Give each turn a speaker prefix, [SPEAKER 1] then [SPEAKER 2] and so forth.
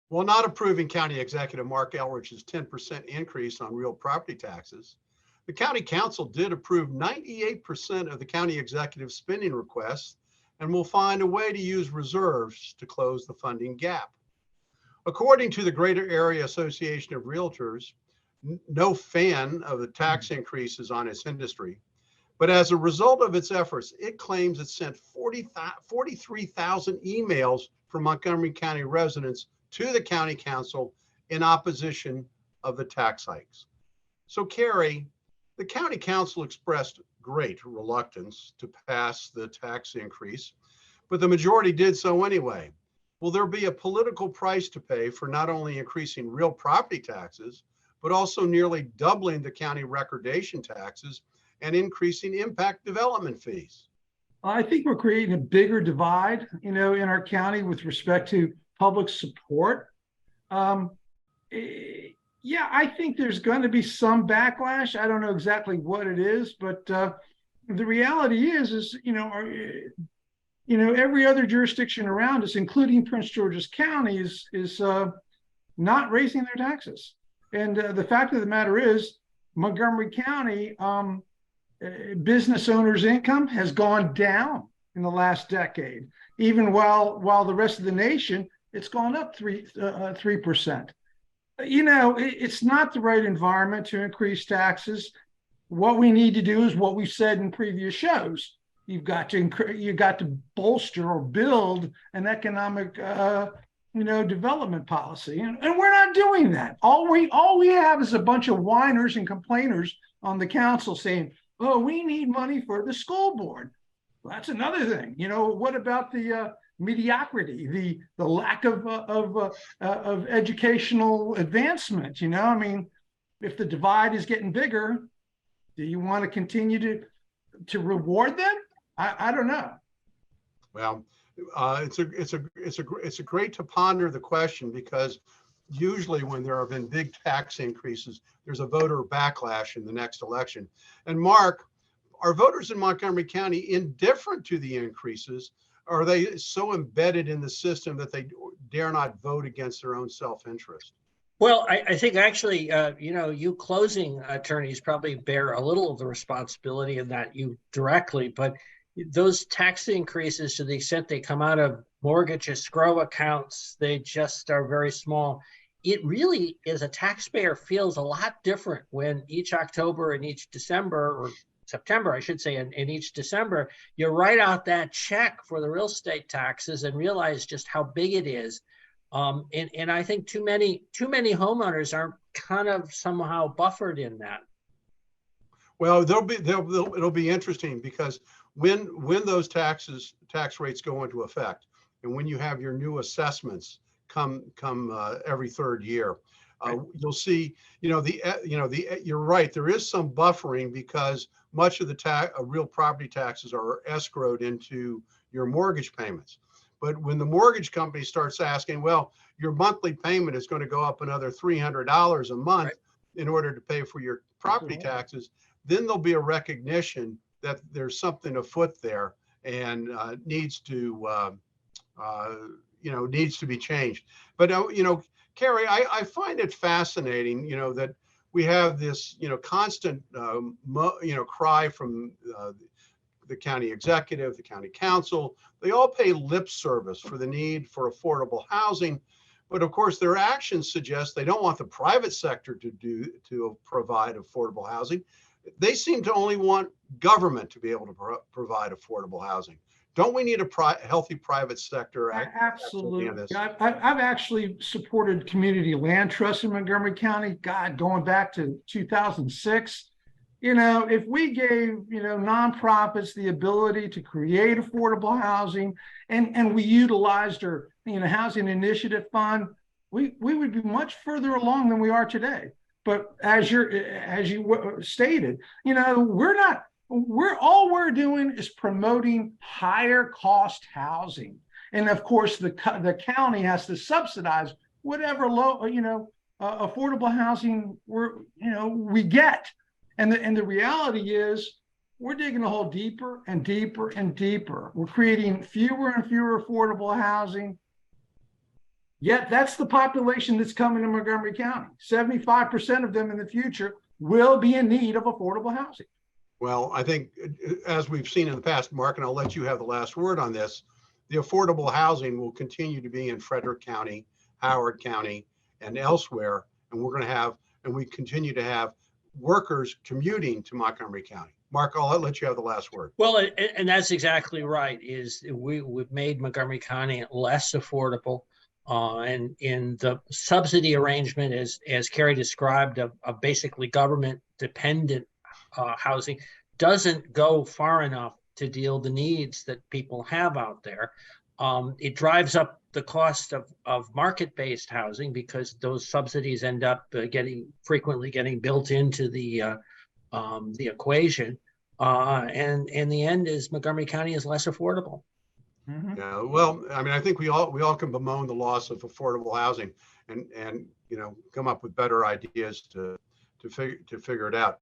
[SPEAKER 1] While not approving County Executive Mark Elrich's 10% increase on real property taxes, the County Council did approve 98% of the County Executive's spending requests and will find a way to use reserves to close the funding gap. According to the Greater Area Association of Realtors, no fan of the tax increases on its industry, but as a result of its efforts, it claims it sent 43,000 emails from Montgomery County residents to the County Council in opposition of the tax hikes. So, Cary, the County Council expressed great reluctance to pass the tax increase, but the majority did so anyway. Will there be a political price to pay for not only increasing real property taxes, but also nearly doubling the county recordation taxes and increasing impact development fees?
[SPEAKER 2] I think we're creating a bigger divide, in our county with respect to public support. Yeah, I think there's going to be some backlash. I don't know exactly what it is, but the reality is every other jurisdiction around us, including Prince George's County, is not raising their taxes. And the fact of the matter is, Montgomery County business owners' income has gone down in the last decade, even while the rest of the nation, it's gone up 3%. It's not the right environment to increase taxes. What we need to do is what we've said in previous shows. You've got to bolster or build an economic development policy, and we're not doing that. All we have is a bunch of whiners and complainers on the council saying, "Oh, we need money for the school board." Well, that's another thing. What about the mediocrity, the lack of educational advancement? If the divide is getting bigger, do you want to continue to reward them? I don't know.
[SPEAKER 1] Well, it's a great to ponder the question, because usually when there have been big tax increases, there's a voter backlash in the next election. And Mark, are voters in Montgomery County indifferent to the increases? Or are they so embedded in the system that they dare not vote against their own self-interest?
[SPEAKER 3] Well, I think actually, you closing attorneys probably bear a little of the responsibility in that, you directly, but those tax increases, to the extent they come out of mortgage escrow accounts, they just are very small. It really, as a taxpayer, feels a lot different when each October and each December, or September, I should say, in each December, you write out that check for the real estate taxes and realize just how big it is. And I think too many homeowners are kind of somehow buffered in that.
[SPEAKER 1] Well, it'll be interesting, because when those tax rates go into effect, and when you have your new assessments come every third year, right, you'll see, you're right, there is some buffering, because much of the real property taxes are escrowed into your mortgage payments. But when the mortgage company starts asking, well, your monthly payment is going to go up another $300 a month, right, in order to pay for your property taxes, then there'll be a recognition that there's something afoot there, and needs to be changed. But Cary, I find it fascinating, that we have this constant cry from the county executive, the county council. They all pay lip service for the need for affordable housing, but of course their actions suggest they don't want the private sector to provide affordable housing. They seem to only want government to be able to provide affordable housing. Don't we need a healthy private sector?
[SPEAKER 2] Absolutely. I've actually supported community land trusts in Montgomery County, going back to 2006. If we gave, nonprofits the ability to create affordable housing, and we utilized our, housing initiative fund, we would be much further along than we are today. But as you stated, all we're doing is promoting higher cost housing. And of course, the county has to subsidize whatever low, affordable housing we get. And the reality is, we're digging a hole deeper and deeper and deeper. We're creating fewer and fewer affordable housing. Yet that's the population that's coming to Montgomery County. 75% of them in the future will be in need of affordable housing.
[SPEAKER 1] Well, I think as we've seen in the past, Mark, and I'll let you have the last word on this, the affordable housing will continue to be in Frederick County, Howard County, and elsewhere. And we're going to have, and we continue to have workers commuting to Montgomery County. Mark, I'll let you have the last word.
[SPEAKER 3] Well, and that's exactly right, is we've made Montgomery County less affordable. And in the subsidy arrangement, as Cary described, of basically government dependent housing, doesn't go far enough to deal the needs that people have out there. It drives up the cost of market-based housing because those subsidies end up frequently getting built into the equation. And in the end, is Montgomery County is less affordable.
[SPEAKER 2] Mm-hmm.
[SPEAKER 1] Yeah, well, I mean, I think we all can bemoan the loss of affordable housing, and come up with better ideas to figure it out.